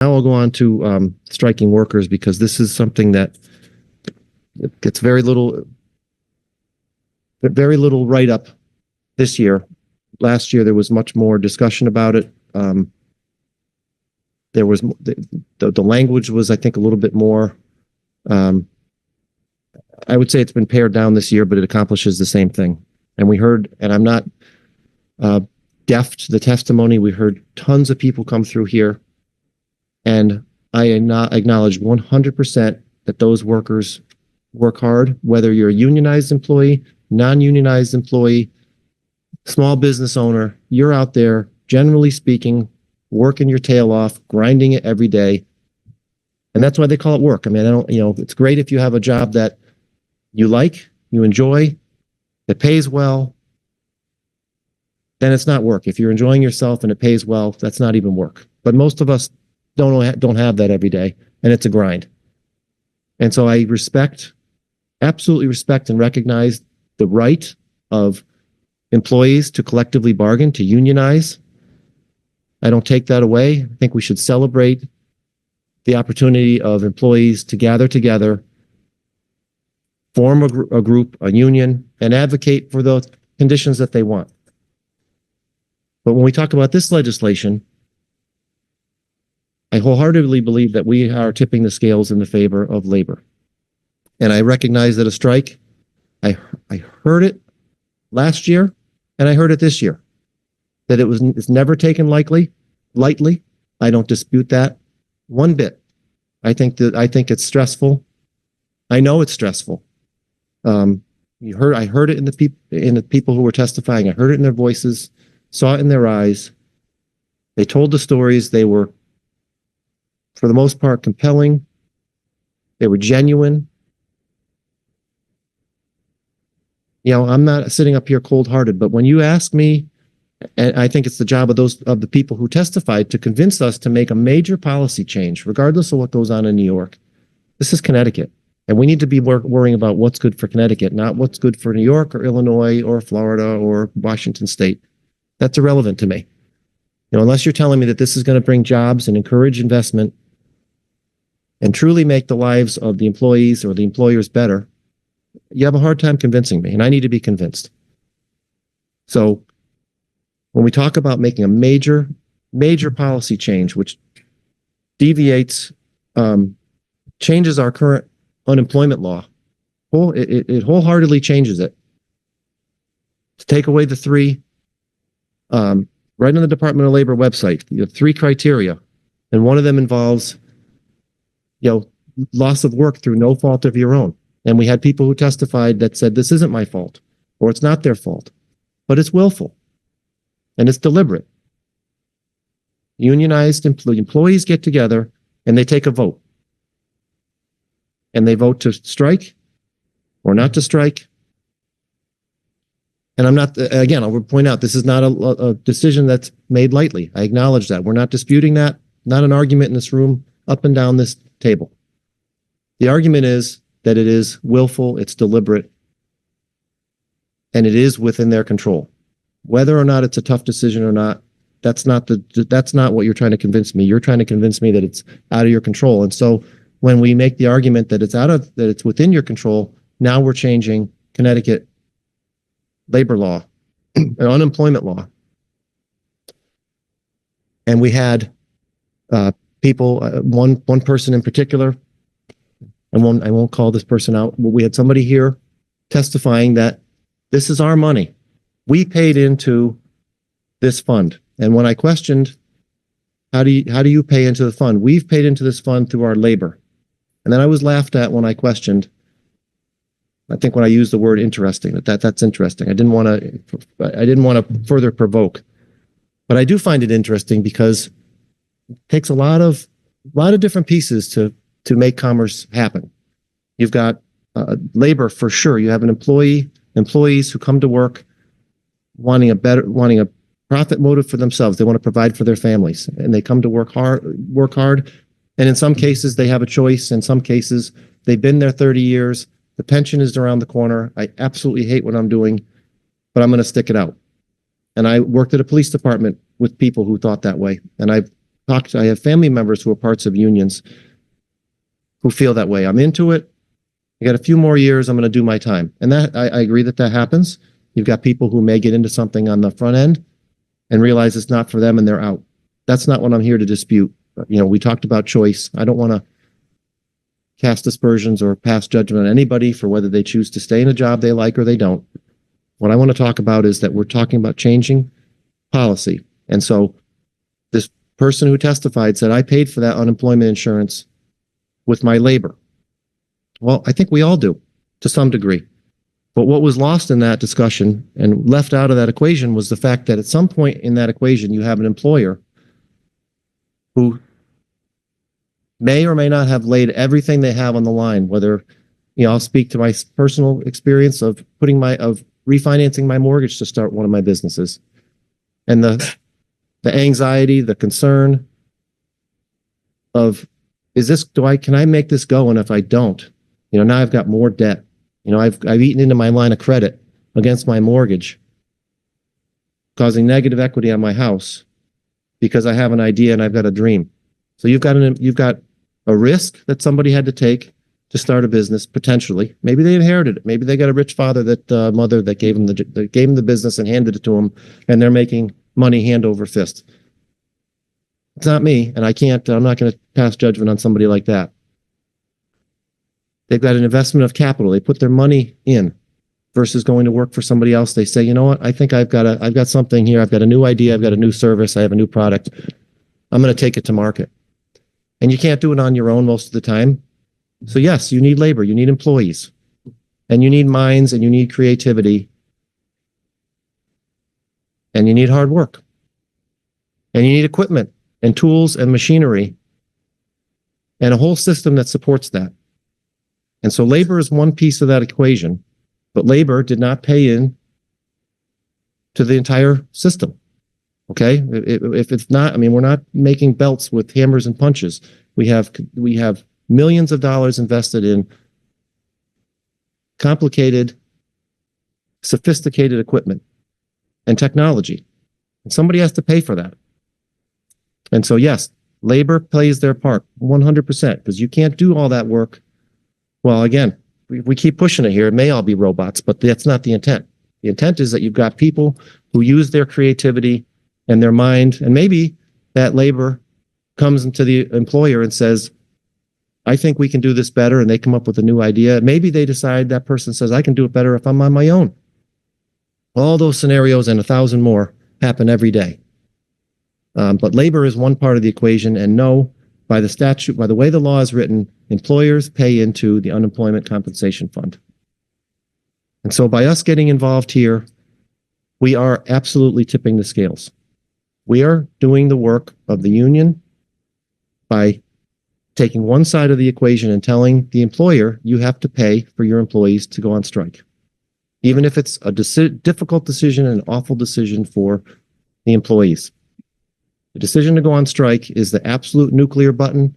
Now I'll go on to striking workers, because this is something that gets very little write-up this year. Last year, there was much more discussion about it. There was the language was, I think, a little bit more. I would say it's been pared down this year, but it accomplishes the same thing. And we heard, and I'm not deaf to the testimony. We heard tons of people come through here, and I acknowledge 100% that those workers work hard, whether you're a unionized employee, non-unionized employee, small business owner. You're out there, generally speaking, working your tail off, grinding it every day. And that's why they call it work. I mean, it's great if you have a job that you like, you enjoy, that pays well, then it's not work. If you're enjoying yourself and it pays well, that's not even work. But most of us don't have that every day, and it's a grind. And so I absolutely respect and recognize the right of employees to collectively bargain, to unionize. I don't take that away. I think we should celebrate the opportunity of employees to gather together, form a group, a union, and advocate for the conditions that they want. But when we talk about this legislation, I wholeheartedly believe that we are tipping the scales in the favor of labor. And I recognize that a strike, I heard it last year, and I heard it this year, that it's never taken lightly. I don't dispute that one bit. I think it's stressful. I know it's stressful. I heard it in the people who were testifying. I heard it in their voices, saw it in their eyes. They told the stories. They were, for the most part, compelling. They were genuine. I'm not sitting up here cold-hearted, but when you ask me, and I think it's the job of the people who testified to convince us to make a major policy change, regardless of what goes on in New York. This is Connecticut, and we need to be worrying about what's good for Connecticut, not what's good for New York or Illinois or Florida or Washington State. That's irrelevant to me. Unless you're telling me that this is going to bring jobs and encourage investment and truly make the lives of the employees or the employers better, you have a hard time convincing me, and I need to be convinced. So when we talk about making a major policy change, which deviates, changes our current unemployment law, it wholeheartedly changes it. To take away the three, right on the Department of Labor website, you have 3 criteria, and one of them involves, loss of work through no fault of your own. And we had people who testified that said, this isn't my fault, or it's not their fault, but it's willful and it's deliberate. Unionized employees get together and they take a vote. And they vote to strike or not to strike. And I'm not, again, I'll point out, this is not a decision that's made lightly. I acknowledge that. We're not disputing that. Not an argument in this room, up and down this table. The argument is that it is willful, it's deliberate, and it is within their control. Whether or not it's a tough decision or not, that's not what you're trying to convince me. You're trying to convince me that it's out of your control. And so when we make the argument that it's within your control, now we're changing Connecticut labor law, unemployment law. And we had people, one person in particular, I won't call this person out, but we had somebody here testifying that this is our money. We paid into this fund. And when I questioned, how do you pay into the fund? We've paid into this fund through our labor. And then I was laughed at when I questioned. I think when I used the word interesting, that's interesting. I didn't want to further provoke, but I do find it interesting because it takes a lot of different pieces to make commerce happen. You've got labor for sure. You have employees who come to work wanting a profit motive for themselves. They want to provide for their families, and they come to work hard. And in some cases, they have a choice. In some cases, they've been there 30 years. The pension is around the corner. I absolutely hate what I'm doing, but I'm going to stick it out. And I worked at a police department with people who thought that way. And I've I have family members who are parts of unions who feel that way. I'm into it. I got a few more years. I'm going to do my time. And that I agree that happens. You've got people who may get into something on the front end and realize it's not for them and they're out. That's not what I'm here to dispute. We talked about choice. I don't want to cast aspersions or pass judgment on anybody for whether they choose to stay in a job they like or they don't. What I want to talk about is that we're talking about changing policy. And so this person who testified said, I paid for that unemployment insurance with my labor. Well, I think we all do to some degree. But what was lost in that discussion and left out of that equation was the fact that at some point in that equation, you have an employer who may or may not have laid everything they have on the line, whether, I'll speak to my personal experience of refinancing my mortgage to start one of my businesses. And the anxiety, the concern of, can I make this go? And if I don't, now I've got more debt. I've eaten into my line of credit against my mortgage, causing negative equity on my house because I have an idea and I've got a dream. So you've got a risk that somebody had to take to start a business potentially. Maybe they inherited it. Maybe they got a rich father mother that gave them the business and handed it to them, and they're making money hand over fist. It's not me, and I'm not going to pass judgment on somebody like that. They've got an investment of capital. They put their money in versus going to work for somebody else. They say, you know what? I think I've got something here. I've got a new idea. I've got a new service. I have a new product. I'm going to take it to market. And you can't do it on your own most of the time. So yes, you need labor. You need employees. And you need minds and you need creativity. And you need hard work. And you need equipment and tools and machinery and a whole system that supports that. And so labor is one piece of that equation, but labor did not pay in to the entire system. Okay? If it's not, we're not making belts with hammers and punches. We have millions of dollars invested in complicated, sophisticated equipment and technology. And somebody has to pay for that. And so, yes, labor plays their part 100% because you can't do all that work. Well, again, we keep pushing it here. It may all be robots, but that's not the intent. The intent is that you've got people who use their creativity and their mind, and maybe that labor comes into the employer and says, I think we can do this better, and they come up with a new idea. Maybe they decide, that person says, I can do it better if I'm on my own. All those scenarios and 1,000 more happen every day. But labor is one part of the equation, and no, by the statute, by the way the law is written, employers pay into the unemployment compensation fund. And so by us getting involved here, we are absolutely tipping the scales. We are doing the work of the union by taking one side of the equation and telling the employer, you have to pay for your employees to go on strike. Even if it's a difficult decision and an awful decision for the employees. The decision to go on strike is the absolute nuclear button.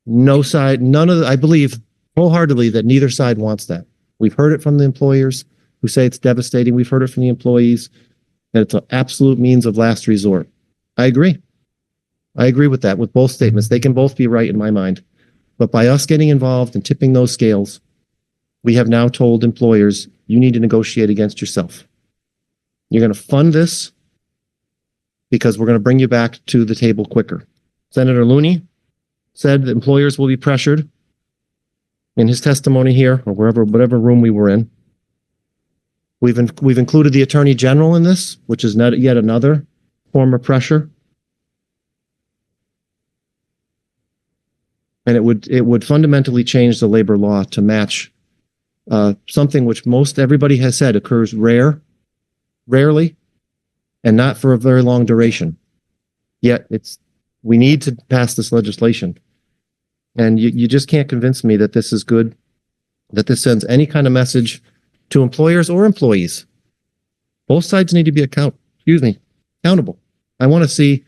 I believe wholeheartedly that neither side wants that. We've heard it from the employers who say it's devastating. We've heard it from the employees that it's an absolute means of last resort. I agree. I agree with that, with both statements. They can both be right in my mind. But by us getting involved and tipping those scales, we have now told employers, you need to negotiate against yourself. You're going to fund this because we're going to bring you back to the table quicker. Senator Looney said that employers will be pressured in his testimony here, or whatever room we were in. We've included the Attorney General in this, which is yet another form of pressure. And it would fundamentally change the labor law to match something which everybody has said occurs rarely, and not for a very long duration. Yet we need to pass this legislation. And you just can't convince me that this is good, that this sends any kind of message to employers or employees. Both sides need to be accountable. I want to see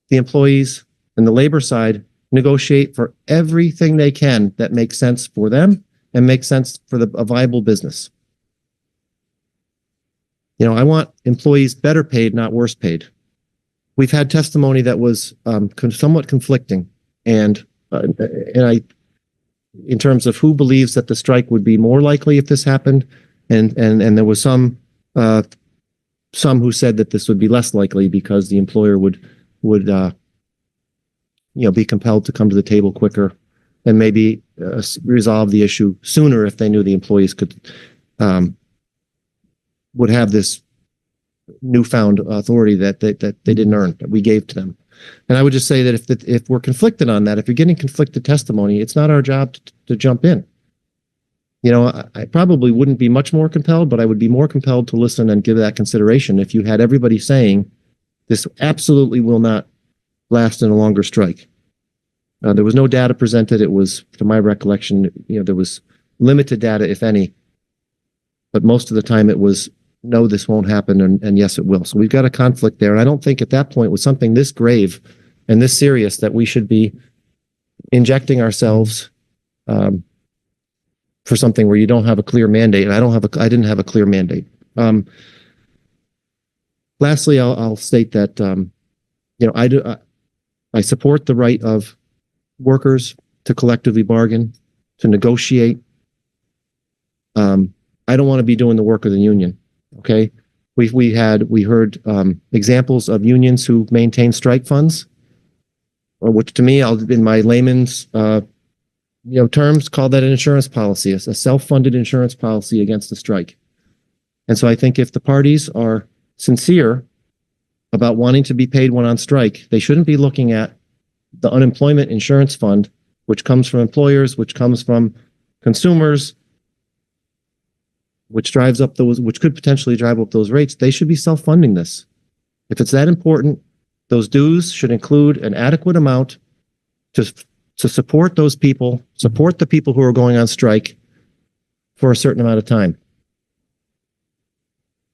the employees and the labor side negotiate for everything they can that makes sense for them and makes sense for a viable business. I want employees better paid, not worse paid. we've had testimony that was somewhat conflicting, and in terms of who believes that the strike would be more likely if this happened, and there was some who said that this would be less likely because the employer would be compelled to come to the table quicker and maybe resolve the issue sooner if they knew the employees would have this newfound authority that they didn't earn, that we gave to them. And I would just say that if we're conflicted on that, if you're getting conflicted testimony, it's not our job to jump in. I probably wouldn't be much more compelled, but I would be more compelled to listen and give that consideration if you had everybody saying this absolutely will not last in a longer strike. There was no data presented. It was, to my recollection, there was limited data, if any, but most of the time it was, no, this won't happen, and yes, it will. So we've got a conflict there. And I don't think at that point, with something this grave and this serious, that we should be injecting ourselves for something where you don't have a clear mandate. And I didn't have a clear mandate. Lastly, I'll state that I support the right of workers to collectively bargain, to negotiate. I don't want to be doing the work of the union. Okay, we heard examples of unions who maintain strike funds, which to me, in my layman's terms, call that an insurance policy, a self-funded insurance policy against the strike. And so I think if the parties are sincere about wanting to be paid when on strike, they shouldn't be looking at the unemployment insurance fund, which comes from employers, which comes from consumers, which could potentially drive up those rates. They should be self-funding this. If it's that important, those dues should include an adequate amount to support those people, support the people who are going on strike for a certain amount of time.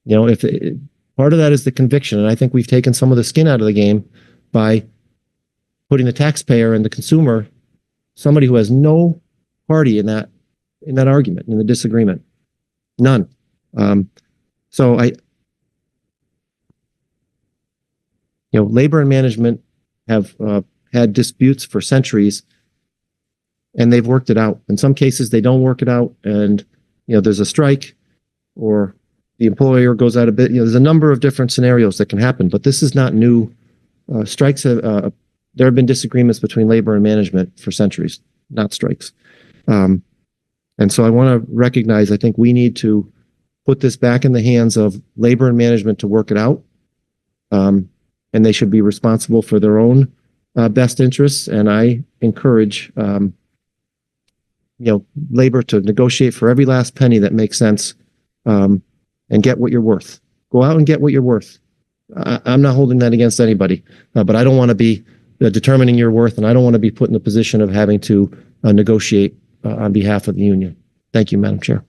If part of that is the conviction, and I think we've taken some of the skin out of the game by putting the taxpayer and the consumer, somebody who has no party in that argument, in the disagreement. None. So labor and management have had disputes for centuries, and they've worked it out. In some cases, they don't work it out, and there's a strike, or the employer goes out of business. There's a number of different scenarios that can happen, but this is not new. Strikes have there have been disagreements between labor and management for centuries, not strikes. And so I want to recognize, I think we need to put this back in the hands of labor and management to work it out. And they should be responsible for their own best interests. And I encourage, labor to negotiate for every last penny that makes sense, and get what you're worth. Go out and get what you're worth. I'm not holding that against anybody, but I don't want to be determining your worth, and I don't want to be put in the position of having to negotiate on behalf of the union. Thank you, Madam Chair.